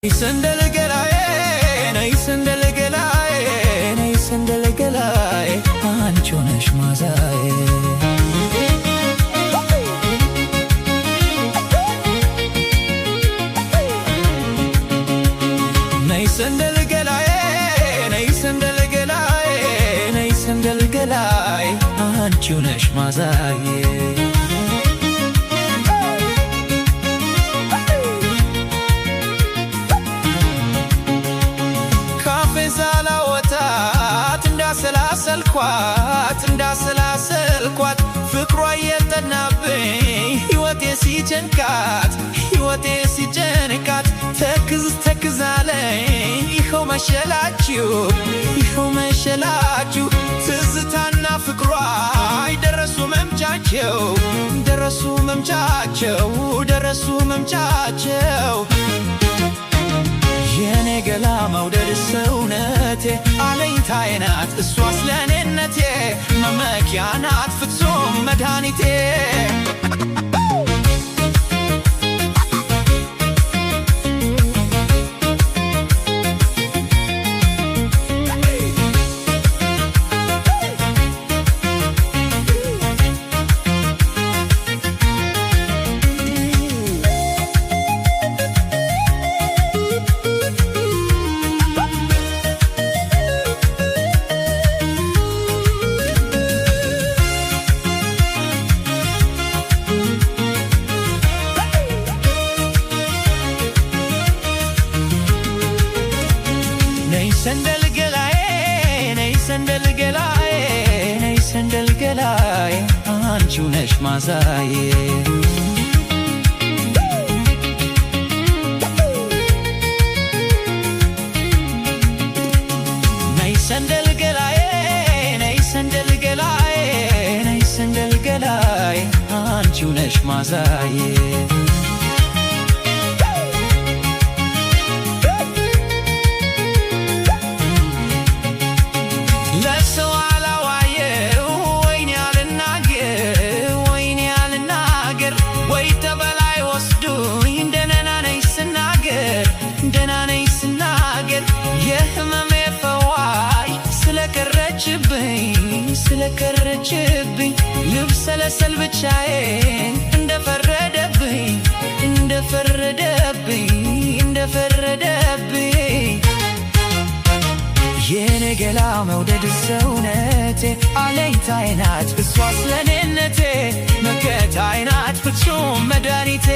ሰንደል ገላዬ ነይ ሰንደል ገላዬ ነይ ሰንደል ገላዬ አንቺ ሆነሽ ማዛዬ ነይ ሰንደል ገላዬ ነይ ሰንደል ገላዬ ነይ ሰንደል ገላዬ አንቺ ሆነሽ ማዛዬ እንዳሰላሰልኳት ፍቅሯ የጠናብኝ ሕይወቴ ሲጨንቃት ተክዛለኝ ይኸው መሸላችሁ ትዝታና ፍቅሯ ደረሱ መምጫቸው የኔ ገላ መውደድ ሰውነቴ አለኝታዬ ናት እሷስ ለኔነቴ መመኪያ ናት ፍጹም መድኃኒቴ ሰንደል ገላዬ ነይ ሰንደል ገላዬ ነይ ሰንደል ገላዬ አንቺው ነሽ ማዛዬ ነይ ሰንደል ገላዬ ነይ ሰንደል ገላዬ ነይ ሰንደል ገላዬ አንቺው ነሽ ማዛዬ ስለቀረችብኝ ልብሰለሰል ብቻዬን እንደፈረደብኝ የኔ ገላ መውደድ ሰውነቴ አለኝታዬ ናት እሷስ ለኔነቴ መከታዬ ናት ፍጹም መድኃኒቴ